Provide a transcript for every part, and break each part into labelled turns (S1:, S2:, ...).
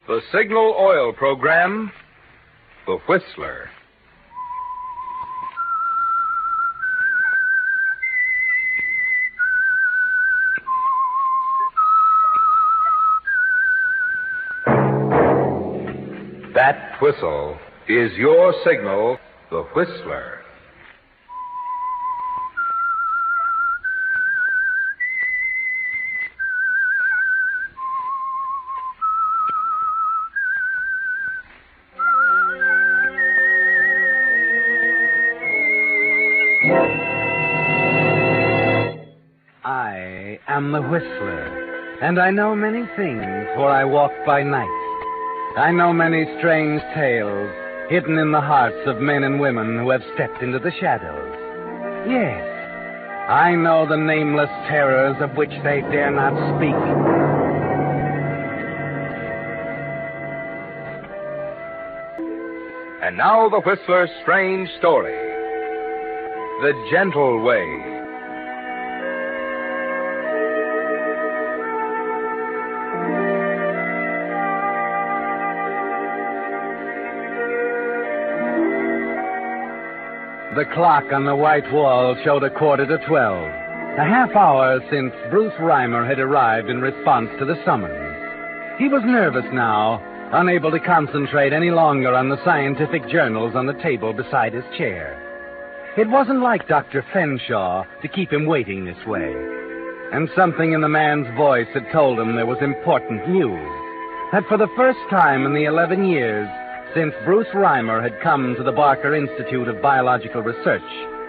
S1: The Signal Oil Program, The Whistler. That whistle is your signal, The Whistler.
S2: I am the Whistler, and I know many things, for I walk by night. I know many strange tales hidden in the hearts of men and women who have stepped into the shadows. Yes, I know the nameless terrors of which they dare not speak.
S1: And now the Whistler's strange story. The Gentle Way.
S2: The clock on the white wall showed 11:45, a half hour since Bruce Reimer had arrived in response to the summons. He was nervous now, unable to concentrate any longer on the scientific journals on the table beside his chair. It wasn't like Dr. Fenshaw to keep him waiting this way. And something in the man's voice had told him there was important news. That for the first time in the 11 years since Bruce Reimer had come to the Barker Institute of Biological Research,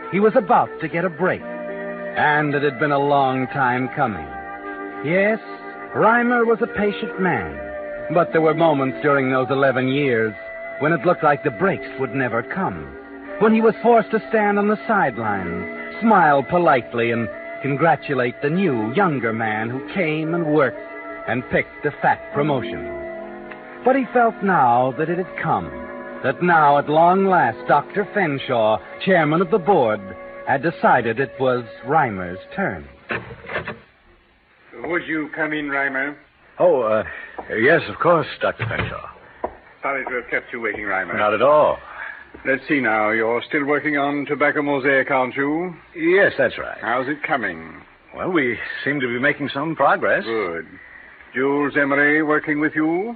S2: he was about to get a break. And it had been a long time coming. Yes, Reimer was a patient man, but there were moments during those 11 years when it looked like the breaks would never come, when he was forced to stand on the sidelines, smile politely, and congratulate the new, younger man who came and worked and picked a fat promotion. But he felt now that it had come, that now at long last Dr. Fenshaw, chairman of the board, had decided it was Reimer's turn.
S3: Would you come in, Reimer?
S4: Oh, yes, of course, Dr. Fenshaw.
S3: Sorry to have kept you waiting, Reimer.
S4: Not at all.
S3: Let's see now. You're still working on tobacco mosaic, aren't you?
S4: Yes, that's right.
S3: How's it coming?
S4: Well, we seem to be making some progress.
S3: Good. Jules Emery working with you?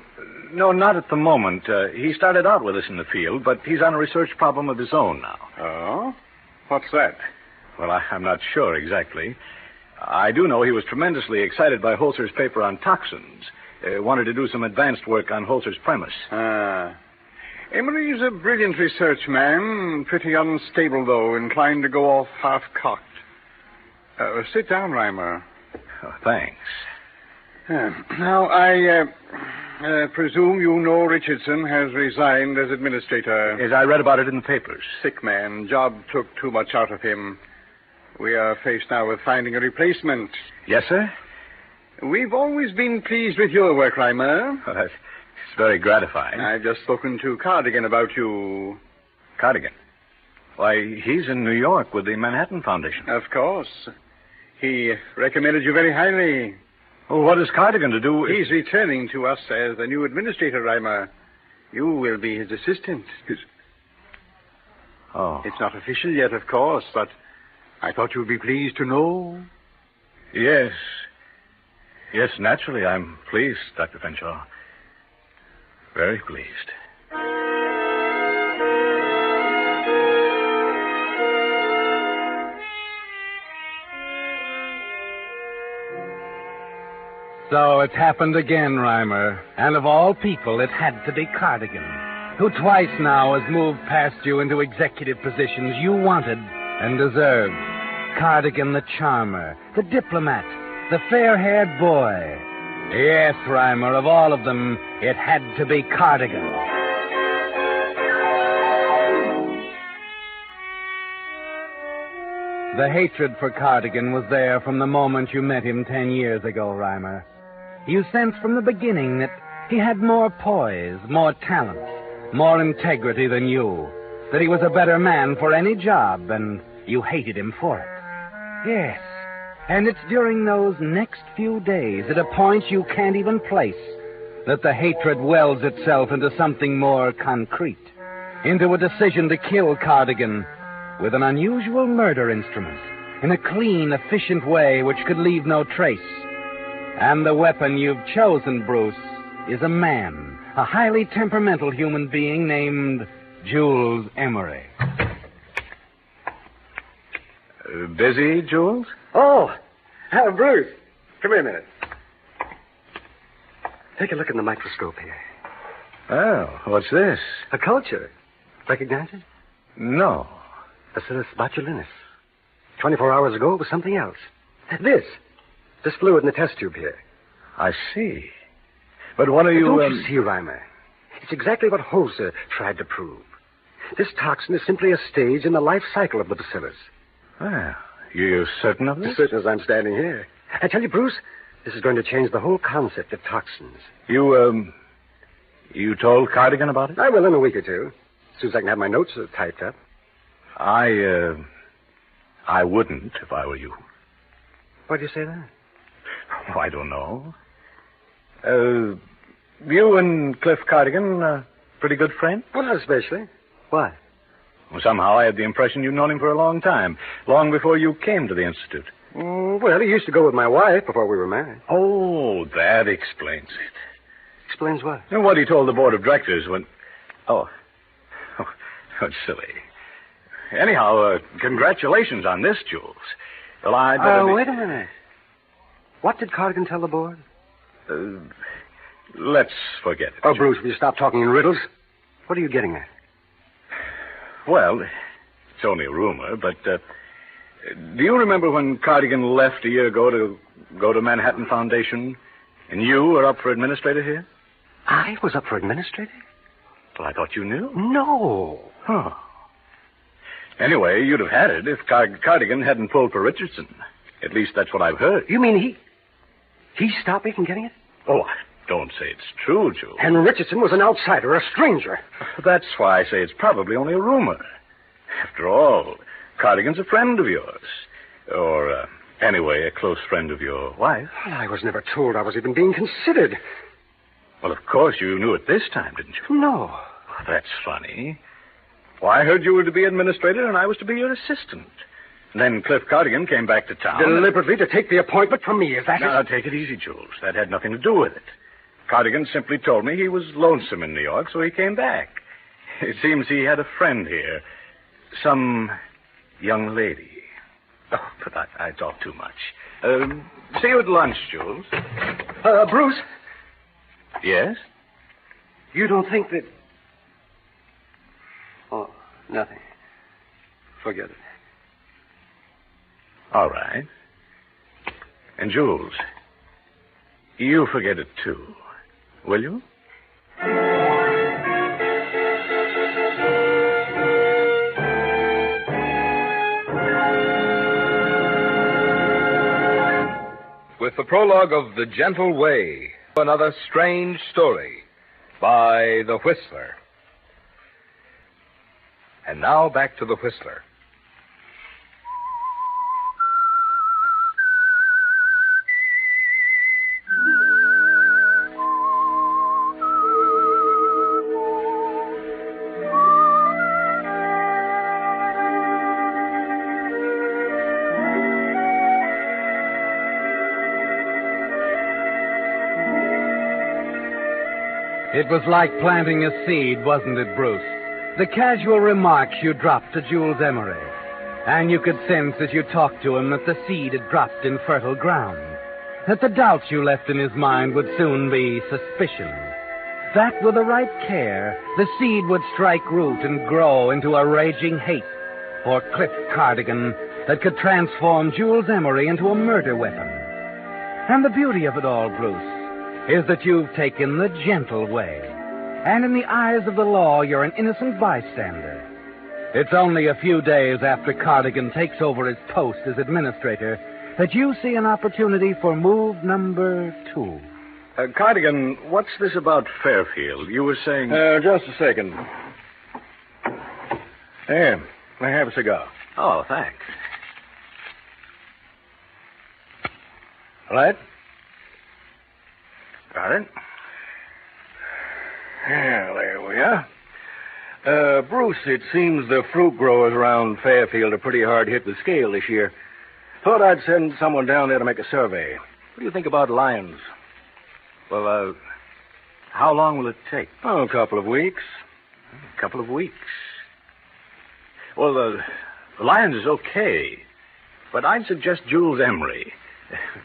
S4: No, not at the moment. He started out with us in the field, but he's on a research problem of his own now.
S3: Oh? What's that?
S4: Well, I'm not sure exactly. I do know he was tremendously excited by Holzer's paper on toxins. Wanted to do some advanced work on Holzer's premise.
S3: Emery's a brilliant research man. Pretty unstable, though. Inclined to go off half-cocked. Sit down, Reimer.
S4: Oh, thanks.
S3: Now, I presume you know Richardson has resigned as administrator.
S4: Yes, I read about it in the papers.
S3: Sick man. Job took too much out of him. We are faced now with finding a replacement.
S4: Yes, sir?
S3: We've always been pleased with your work, Reimer.
S4: Well, it's very gratifying.
S3: I've just spoken to Cardigan about you.
S4: Cardigan? Why, he's in New York with the Manhattan Foundation.
S3: Of course. He recommended you very highly.
S4: Well, what is Cardigan to do with...
S3: He's returning to us as the new administrator, Reimer. You will be his assistant.
S4: Oh.
S3: It's not official yet, of course, but I thought you'd be pleased to know.
S4: Yes. Yes, naturally, I'm pleased, Dr. Fenshaw. Very pleased.
S2: So it happened again, Reimer. And of all people, it had to be Cardigan, who twice now has moved past you into executive positions you wanted and deserved. Cardigan the charmer, the diplomat, the fair-haired boy. Yes, Reimer, of all of them, it had to be Cardigan. The hatred for Cardigan was there from the moment you met him 10 years ago, Reimer. You sensed from the beginning that he had more poise, more talent, more integrity than you, that he was a better man for any job, and you hated him for it. Yes, and it's during those next few days, at a point you can't even place, that the hatred wells itself into something more concrete, into a decision to kill Cardigan with an unusual murder instrument, in a clean, efficient way which could leave no trace. And the weapon you've chosen, Bruce, is a man, a highly temperamental human being named Jules Emery.
S4: Busy, Jules?
S5: Oh, Bruce, come here a minute. Take a look in the microscope here.
S4: Oh, what's this?
S5: A culture. Recognize it?
S4: No.
S5: Bacillus botulinus. 24 hours ago, it was something else. This fluid in the test tube here.
S4: I see. But what are you...
S5: Don't you see, Reimer? It's exactly what Holzer tried to prove. This toxin is simply a stage in the life cycle of the bacillus.
S4: Well, you're certain of this?
S5: As certain as I'm standing here. I tell you, Bruce, this is going to change the whole concept of toxins.
S4: You told Cardigan about it?
S5: I will in a week or two. As soon as I can have my notes typed up.
S4: I wouldn't if I were you.
S5: Why do you say that?
S4: Oh, I don't know. You and Cliff Cardigan, pretty good friends?
S5: Well, not especially. Why?
S4: Well, somehow I had the impression you'd known him for a long time, long before you came to the Institute.
S5: Well, he used to go with my wife before we were married.
S4: Oh, that explains it.
S5: Explains what?
S4: And what he told the board of directors when... Oh, that's silly. Anyhow, congratulations on this, Jules. Well, I'd better
S5: wait a minute. What did Cardigan tell the board?
S4: Let's forget it.
S5: Oh, Bruce, will you stop talking in riddles? What are you getting at?
S4: Well, it's only a rumor, but do you remember when Cardigan left a year ago to go to Manhattan Foundation, and you were up for administrator here?
S5: I was up for administrator?
S4: Well, I thought you knew.
S5: No.
S4: Huh. Anyway, you'd have had it if Cardigan hadn't pulled for Richardson. At least that's what I've heard.
S5: You mean he stopped me from getting it?
S4: Oh, I don't say it's true, Jules.
S5: And Richardson was an outsider, a stranger.
S4: That's why I say it's probably only a rumor. After all, Cardigan's a friend of yours. Or, anyway, a close friend of your wife.
S5: Well, I was never told I was even being considered.
S4: Well, of course, you knew it this time, didn't you?
S5: No.
S4: Well, that's funny. Well, I heard you were to be administrator and I was to be your assistant. Then Cliff Cardigan came back to town.
S5: Deliberately to take the appointment from me, is that
S4: Now,
S5: it?
S4: take it easy, Jules. That had nothing to do with it. Cardigan simply told me he was lonesome in New York, so he came back. It seems he had a friend here. Some young lady. Oh, but I talk too much. See you at lunch, Jules.
S5: Bruce?
S4: Yes?
S5: You don't think that... Oh, nothing. Forget it.
S4: All right. And Jules, you forget it too, will you?
S1: With the prologue of The Gentle Way, another strange story by The Whistler. And now back to The Whistler.
S2: It was like planting a seed, wasn't it, Bruce? The casual remarks you dropped to Jules Emery. And you could sense as you talked to him that the seed had dropped in fertile ground. That the doubts you left in his mind would soon be suspicion. That with the right care, the seed would strike root and grow into a raging hate for Cliff Cardigan that could transform Jules Emery into a murder weapon. And the beauty of it all, Bruce, is that you've taken the gentle way. And in the eyes of the law, you're an innocent bystander. It's only a few days after Cardigan takes over his post as administrator that you see an opportunity for move number 2.
S4: Cardigan, what's this about Fairfield? You were saying...
S5: Just a second. Here, I have a cigar.
S4: Oh, thanks.
S5: All right?
S4: Got it.
S6: Yeah, there we are. Bruce, it seems the fruit growers around Fairfield are pretty hard hit with scale this year. Thought I'd send someone down there to make a survey. What do you think about lions?
S4: Well, how long will it take?
S6: Oh, a couple of weeks.
S4: A couple of weeks. Well, the Lions is okay, but I'd suggest Jules Emery.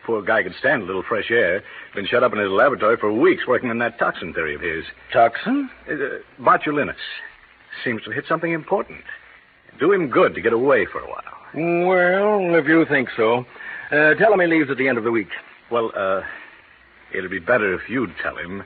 S4: Poor guy could stand a little fresh air. Been shut up in his laboratory for weeks working on that toxin theory of his.
S6: Toxin?
S4: Botulinus. Seems to hit something important. Do him good to get away for a while.
S6: Well, if you think so. Tell him he leaves at the end of the week.
S4: Well, it'd be better if you'd tell him.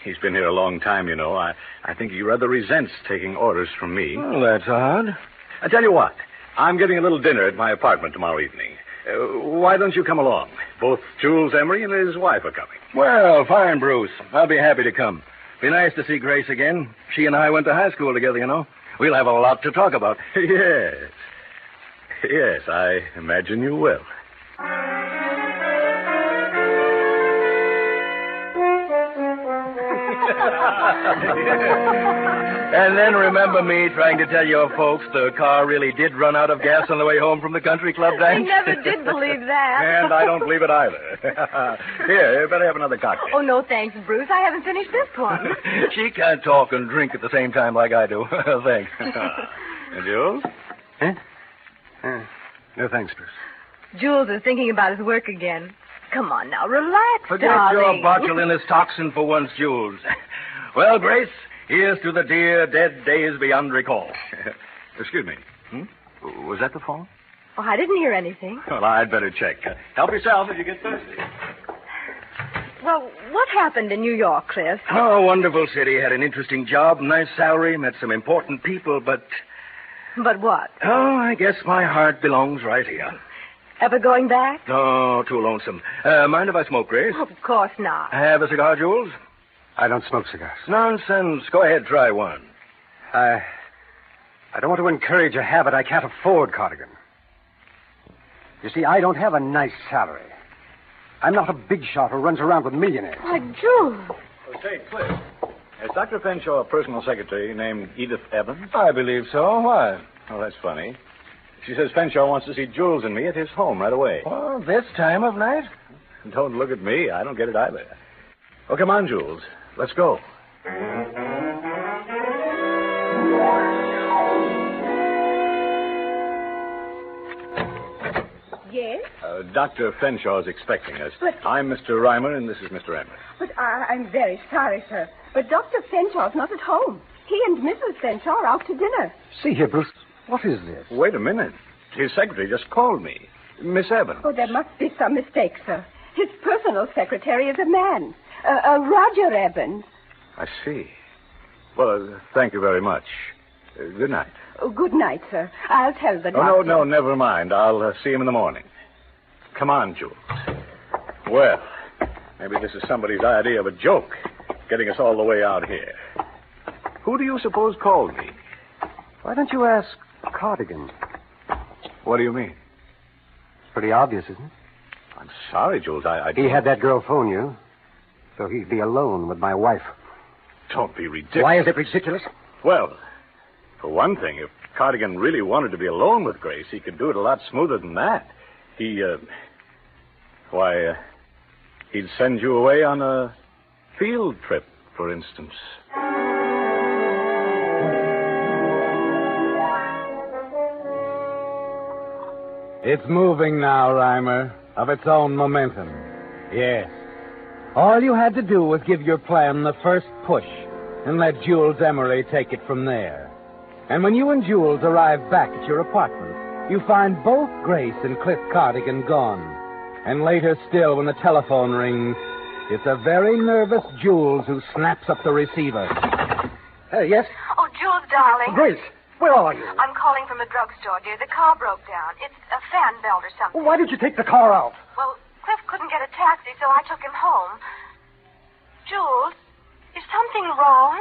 S4: He's been here a long time, you know. I think he rather resents taking orders from me.
S6: Well, that's odd.
S4: I tell you what. I'm getting a little dinner at my apartment tomorrow evening. Why don't you come along? Both Jules Emery and his wife are coming.
S6: Well, fine, Bruce. I'll be happy to come. Be nice to see Grace again. She and I went to high school together, you know. We'll have a lot to talk about.
S4: Yes. Yes, I imagine you will.
S6: And then remember me trying to tell your folks the car really did run out of gas on the way home from the country club dance?
S7: I never did believe that.
S4: And I don't believe it either. Here, you better have another cocktail.
S7: Oh, no, thanks, Bruce. I haven't finished this one.
S6: She can't talk and drink at the same time like I do. Thanks.
S4: And Jules?
S5: Huh? No, thanks, Bruce.
S7: Jules is thinking about his work again. Come on now, relax,
S6: Forget
S7: darling.
S6: your botulinus toxin for once, Jules. Well, Grace, here's to the dear dead days beyond recall.
S4: Excuse me. Was that the phone?
S7: Oh, I didn't hear anything.
S4: Well, I'd better check. Help yourself if you get thirsty.
S7: Well, what happened in New York, Cliff?
S6: Oh, wonderful city. Had an interesting job, nice salary, met some important people, but...
S7: But what?
S6: Oh, I guess my heart belongs right here.
S7: Ever going back?
S6: Oh, too lonesome. Mind if I smoke, Grace?
S7: Of course not.
S6: Have a cigar, Jules?
S5: I don't smoke cigars.
S6: Nonsense. Go ahead, try one.
S5: I don't want to encourage a habit I can't afford, Cardigan. You see, I don't have a nice salary. I'm not a big shot who runs around with millionaires.
S7: Why, Jules.
S4: Oh, say, Cliff, is Dr. Fenshaw a personal secretary named Edith Evans?
S6: I believe so. Why?
S4: Oh, that's funny. She says Fenshaw wants to see Jules and me at his home right away.
S6: Well, this time of night?
S4: Don't look at me. I don't get it either. Oh, come on, Jules. Let's go.
S8: Yes?
S4: Dr. Fenshaw is expecting us.
S8: But-
S4: I'm Mr. Reimer, and this is Mr. Emmett.
S8: But I'm very sorry, sir. But Dr. Fenshaw's not at home. He and Mrs. Fenshaw are out to dinner.
S5: See here, Bruce. What is this?
S4: Wait a minute. His secretary just called me. Miss Evans.
S8: Oh, there must be some mistake, sir. His personal secretary is a man. Roger Evans.
S4: I see. Well, thank you very much. Good night.
S8: Oh, good night, sir. I'll tell the
S4: Oh,
S8: doctor.
S4: no, never mind. I'll see him in the morning. Come on, Jules. Well, maybe this is somebody's idea of a joke, getting us all the way out here. Who do you suppose called me?
S5: Why don't you ask Cardigan?
S4: What do you mean?
S5: Pretty obvious, isn't it?
S4: I'm sorry, Jules. I
S5: He had that girl phone you, so he'd be alone with my wife.
S4: Don't be ridiculous.
S5: Why is it ridiculous?
S4: Well, for one thing, if Cardigan really wanted to be alone with Grace, he could do it a lot smoother than that. He'd send you away on a field trip, for instance.
S2: It's moving now, Reimer, of its own momentum. Yes. All you had to do was give your plan the first push and let Jules Emery take it from there. And when you and Jules arrive back at your apartment, you find both Grace and Cliff Cardigan gone. And later still, when the telephone rings, it's a very nervous Jules who snaps up the receiver.
S5: Yes?
S7: Oh, Jules, darling.
S5: Grace, where are you?
S7: I'm calling from a drugstore, dear. The car broke down. It's a fan belt or something.
S5: Why did you take the car out?
S7: Well, Cliff couldn't get a taxi, so I took him home. Jules, is something wrong?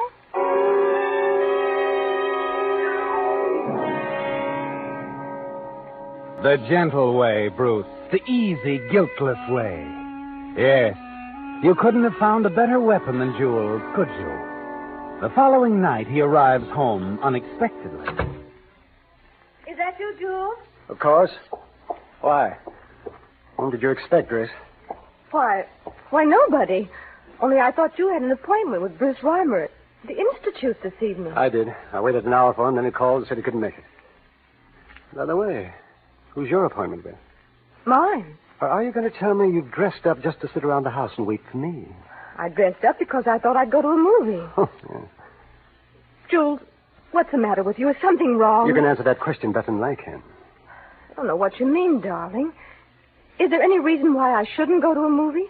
S2: The gentle way, Bruce. The easy, guiltless way. Yes. You couldn't have found a better weapon than Jules, could you? The following night, he arrives home unexpectedly.
S8: Is that you, Jules?
S5: Of course. Why? Whom did you expect, Grace?
S8: Why, nobody. Only I thought you had an appointment with Bruce Reimer at the Institute this evening.
S5: I did. I waited an hour for him, then he called and said he couldn't make it. By the way, who's your appointment with?
S8: Mine.
S5: Or are you going to tell me you dressed up just to sit around the house and wait for me?
S8: I dressed up because I thought I'd go to a movie.
S5: Oh, yeah.
S8: Jules, what's the matter with you? Is something wrong?
S5: You can answer that question better than I can.
S8: I don't know what you mean, darling. Is there any reason why I shouldn't go to a movie?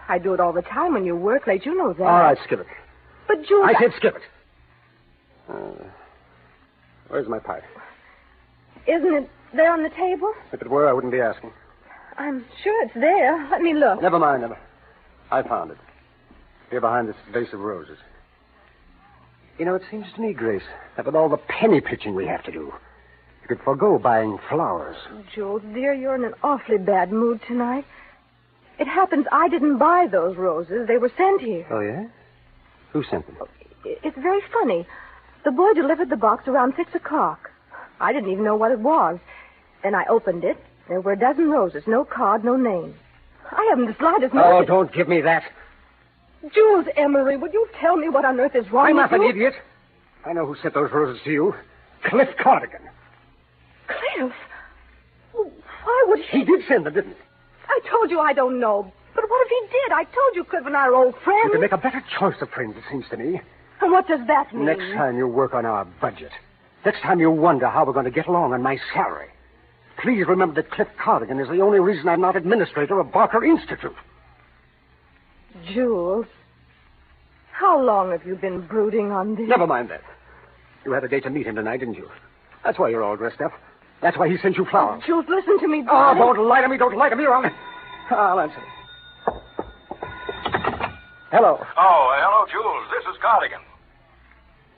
S8: I do it all the time when you work late. You know that.
S5: All right, skip it.
S8: But, Jules...
S5: I said skip it. Where's my pipe?
S8: Isn't it there on the table?
S5: If it were, I wouldn't be asking.
S8: I'm sure it's there. Let me look.
S5: Never mind. I found it. Here behind this vase of roses. You know, it seems to me, Grace, that with all the penny pitching we have to do, you could forego buying flowers.
S8: Jules, dear, you're in an awfully bad mood tonight. It happens I didn't buy those roses. They were sent here.
S5: Oh, yeah? Who sent them?
S8: It's very funny. The boy delivered the box around 6 o'clock. I didn't even know what it was. Then I opened it. There were a dozen roses. No card, no name. I haven't the slightest
S5: Oh,
S8: notion.
S5: don't give me that.
S8: Jules Emery, would you tell me what on earth is wrong
S5: I'm
S8: with
S5: not an
S8: you?
S5: idiot. I know who sent those roses to you. Cliff Cardigan.
S8: Cliff? Why would he...
S5: He did send them, didn't he?
S8: I told you I don't know. But what if he did? I told you Cliff and I are old friends.
S5: You can make a better choice of friends, it seems to me.
S8: And what does that mean?
S5: Next time you work on our budget. Next time you wonder how we're going to get along on my salary. Please remember that Cliff Cardigan is the only reason I'm not administrator of Barker Institute.
S8: Jules, how long have you been brooding on this?
S5: Never mind that. You had a date to meet him tonight, didn't you? That's why you're all dressed up. That's why he sent you flowers.
S8: Jules, listen to me,
S5: Oh,
S8: darling.
S5: don't lie to me. Don't lie to me, or I'll answer. Hello.
S4: Oh, hello, Jules. This is Cardigan.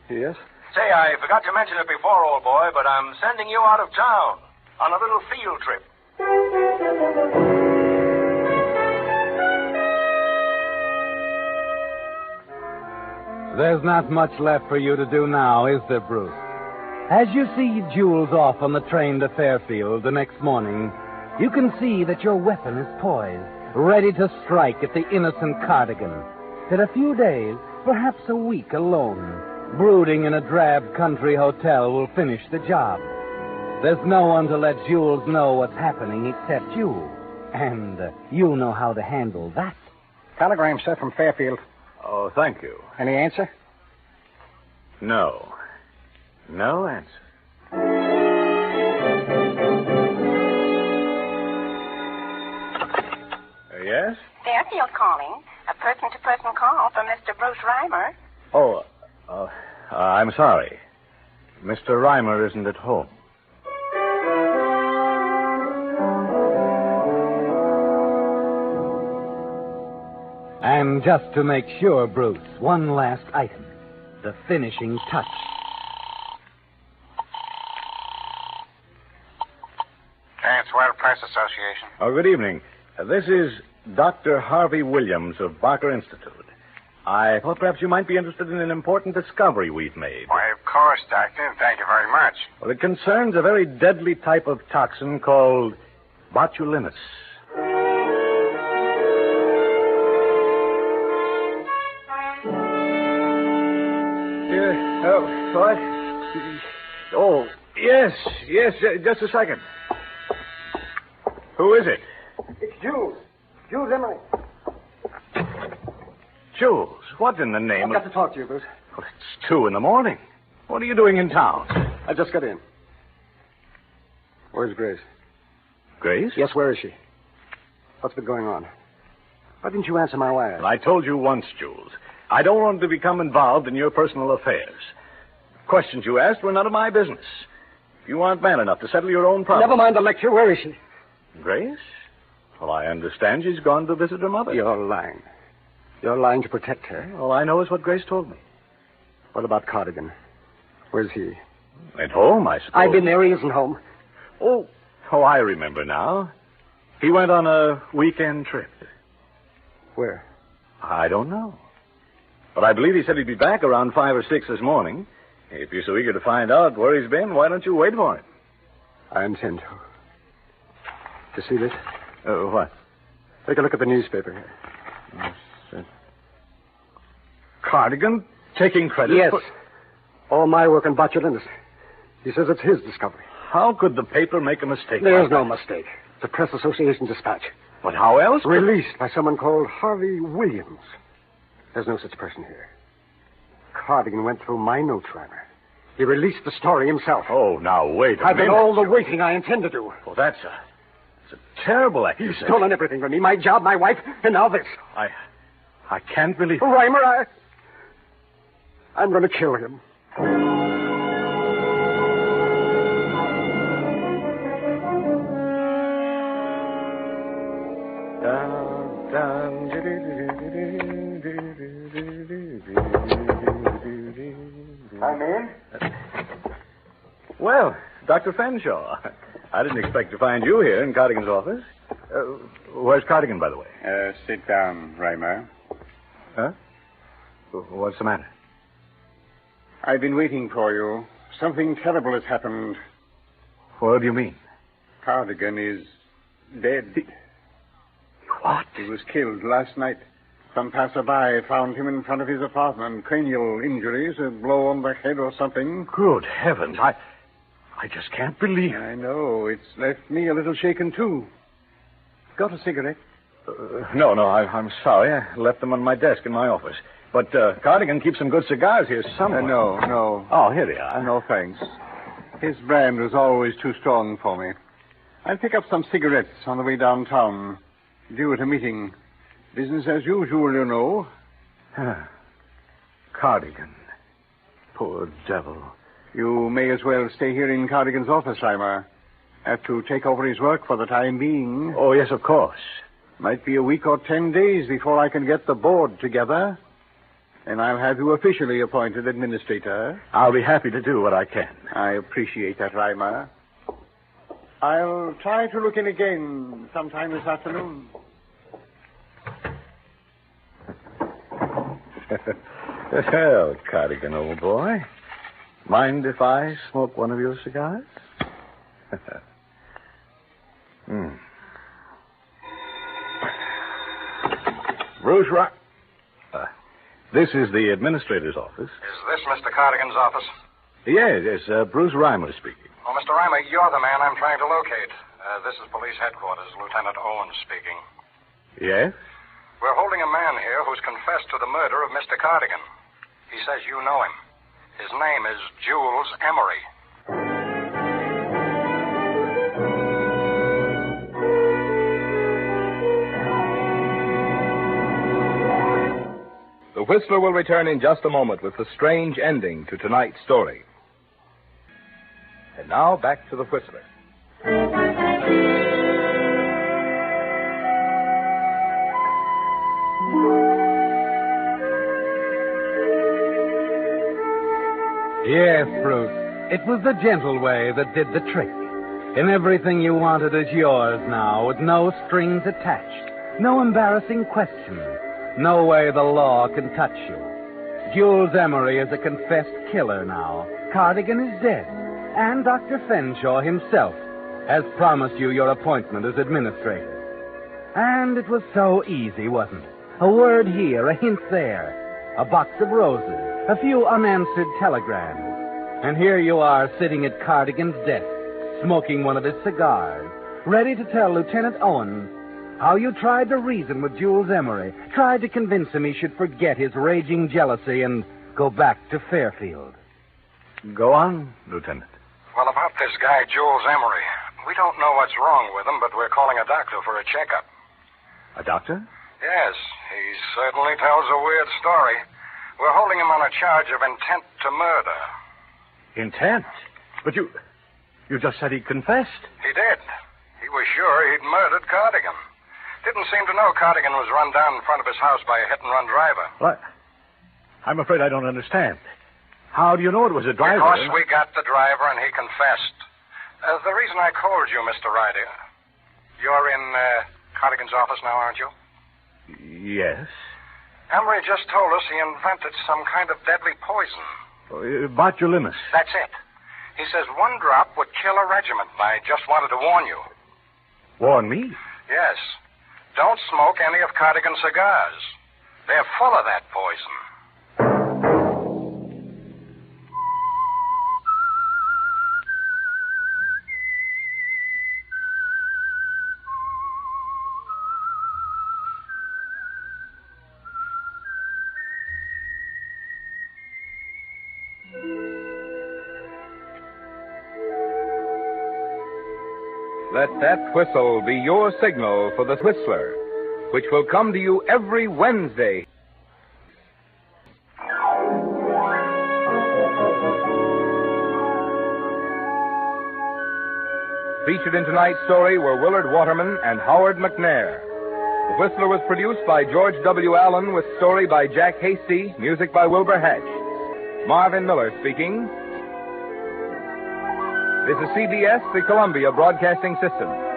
S5: Yes?
S4: Say, I forgot to mention it before, old boy, but I'm sending you out of town on a little field trip.
S2: There's not much left for you to do now, is there, Bruce? As you see Jules off on the train to Fairfield the next morning, you can see that your weapon is poised, ready to strike at the innocent Cardigan. In a few days, perhaps a week alone, brooding in a drab country hotel will finish the job. There's no one to let Jules know what's happening except you. And you know how to handle that.
S5: Telegram, sir, from Fairfield.
S4: Oh, thank you.
S5: Any answer?
S4: No. No answer. Yes?
S9: Fairfield calling. A person-to-person call for Mr. Bruce Reimer.
S4: Oh, I'm sorry. Mr. Reimer isn't at home.
S2: And just to make sure, Bruce, one last item. The finishing touch.
S3: Answell Press Association.
S4: Oh, good evening. This is Dr. Harvey Williams of Barker Institute. I thought perhaps you might be interested in an important discovery we've made.
S3: Why, of course, Doctor. Thank you very much.
S4: Well, it concerns a very deadly type of toxin called botulinus. What? Oh, yes, just a second. Who is it?
S5: It's Jules. Jules Emery.
S4: Jules, what in the name
S5: I've
S4: of...
S5: got to talk to you, Bruce.
S4: Well, it's 2 a.m. What are you doing in town?
S5: I just got in. Where's Grace?
S4: Grace?
S5: Yes, where is she? What's been going on? Why didn't you answer my wire?
S4: Well, I told you once, Jules. I don't want to become involved in your personal affairs. Questions you asked were none of my business. You aren't man enough to settle your own problems.
S5: Never mind the lecture. Where is she?
S4: Grace? Well, I understand she's gone to visit her mother.
S5: You're lying. You're lying to protect her.
S4: All I know is what Grace told me.
S5: What about Cardigan? Where's he?
S4: At home, I suppose.
S5: I've been there. He isn't home.
S4: Oh, I remember now. He went on a weekend trip.
S5: Where?
S4: I don't know. But I believe he said he'd be back around 5 or 6 this morning. If you're so eager to find out where he's been, why don't you wait for him?
S5: I intend to. You see this?
S4: What?
S5: Take a look at the newspaper here.
S4: Yes, Cardigan taking credit
S5: Yes.
S4: for...
S5: All my work on botulinus. He says it's his discovery.
S4: How could the paper make a mistake?
S5: There's no mistake. It's a Press Association dispatch.
S4: But how else?
S5: Released by someone called Harvey Williams. There's no such person here. Cardigan went through my notes, Reimer. He released the story himself.
S4: Oh, now, wait a
S5: I've
S4: minute.
S5: done all the waiting I intend to do.
S4: Oh, that's a terrible accusation.
S5: He's stolen everything from me. My job, my wife, and now this.
S4: I can't believe it.
S5: Reimer, I'm going to kill him.
S3: Come in.
S4: Well, Dr. Fenshaw, I didn't expect to find you here in Cardigan's office. Where's Cardigan, by the way?
S3: Sit down, Reimer.
S4: Huh? What's the matter?
S3: I've been waiting for you. Something terrible has happened.
S4: What do you mean?
S3: Cardigan is dead.
S4: What?
S3: He was killed last night. Some passerby found him in front of his apartment. Cranial injuries, a blow on the head or something.
S4: Good heavens. I just can't believe it.
S3: I know. It's left me a little shaken, too. Got a cigarette?
S4: No, I'm sorry. I left them on my desk in my office. But Cardigan keeps some good cigars here somewhere.
S3: No.
S4: Oh, here they are.
S3: No, thanks. His brand was always too strong for me. I'll pick up some cigarettes on the way downtown. Due at a meeting. Business as usual, you know.
S4: Cardigan. Poor devil.
S3: You may as well stay here in Cardigan's office, Reimer. Have to take over his work for the time being.
S4: Oh, yes, of course.
S3: Might be a week or 10 days before I can get the board together. And I'll have you officially appointed administrator.
S4: I'll be happy to do what I can.
S3: I appreciate that, Reimer. I'll try to look in again sometime this afternoon.
S4: Well, Cardigan, old boy. Mind if I smoke one of your cigars? Bruce Rock. This is the administrator's office.
S10: Is this Mr. Cardigan's office?
S4: Yes, Bruce Reimer speaking.
S10: Oh, Mr. Reimer, you're the man I'm trying to locate. This is police headquarters, Lieutenant Owens speaking.
S4: Yes?
S10: We're holding a man here who's confessed to the murder of Mr. Cardigan. He says you know him. His name is Jules Emery.
S1: The Whistler will return in just a moment with the strange ending to tonight's story. And now, back to the Whistler.
S2: Yes, Bruce. It was the gentle way that did the trick. And everything you wanted is yours now, with no strings attached, no embarrassing questions, no way the law can touch you. Jules Emery is a confessed killer now. Cardigan is dead. And Dr. Fenshaw himself has promised you your appointment as administrator. And it was so easy, wasn't it? A word here, a hint there, a box of roses, a few unanswered telegrams. And here you are sitting at Cardigan's desk, smoking one of his cigars, ready to tell Lieutenant Owens how you tried to reason with Jules Emery, tried to convince him he should forget his raging jealousy and go back to Fairfield.
S4: Go on, Lieutenant.
S10: Well, about this guy, Jules Emery. We don't know what's wrong with him, but we're calling a doctor for a checkup.
S4: A doctor?
S10: Yes, he certainly tells a weird story. We're holding him on a charge of intent to murder.
S4: Intent? But you just said he confessed.
S10: He did. He was sure he'd murdered Cardigan. Didn't seem to know Cardigan was run down in front of his house by a hit-and-run driver.
S4: What? I'm afraid I don't understand. How do you know it was a driver?
S10: Because we got the driver and he confessed. The reason I called you, Mr. Ryder, you're in Cardigan's office now, aren't you?
S4: Yes.
S10: Emery just told us he invented some kind of deadly poison.
S4: Botulinus.
S10: That's it. He says one drop would kill a regiment. I just wanted to warn you.
S4: Warn me?
S10: Yes. Don't smoke any of Cardigan's cigars. They're full of that poison.
S1: Let that whistle be your signal for the Whistler, which will come to you every Wednesday. Featured in tonight's story were Willard Waterman and Howard McNair. The Whistler was produced by George W. Allen with story by Jack Hasty, music by Wilbur Hatch. Marvin Miller speaking. This is CBS, the Columbia Broadcasting System.